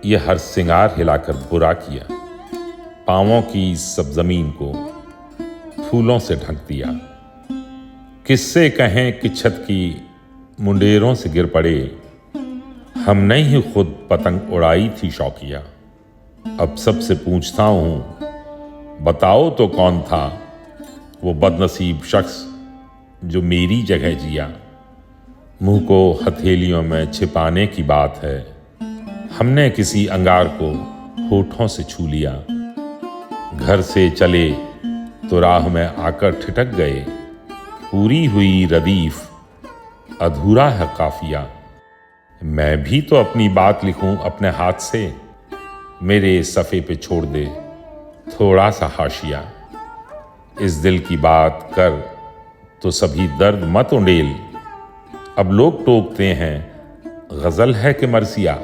ये हर सिंगार हिलाकर बुरा किया, पांवों की सब जमीन को फूलों से ढक दिया। किससे कहें कि छत की मुंडेरों से गिर पड़े, हमने ही खुद पतंग उड़ाई थी शौकिया। अब सबसे पूछता हूं, बताओ तो कौन था वो बदनसीब शख्स जो मेरी जगह जिया। मुंह को हथेलियों में छिपाने की बात है, हमने किसी अंगार को होठों से छू लिया। घर से चले तो राह में आकर ठिठक गए, पूरी हुई रदीफ अधूरा है काफिया। मैं भी तो अपनी बात लिखूं अपने हाथ से, मेरे सफ़े पे छोड़ दे थोड़ा सा हाशिया। इस दिल की बात कर तो सभी दर्द मत उंडेल, अब लोग टोकते हैं गज़ल है कि मरसिया।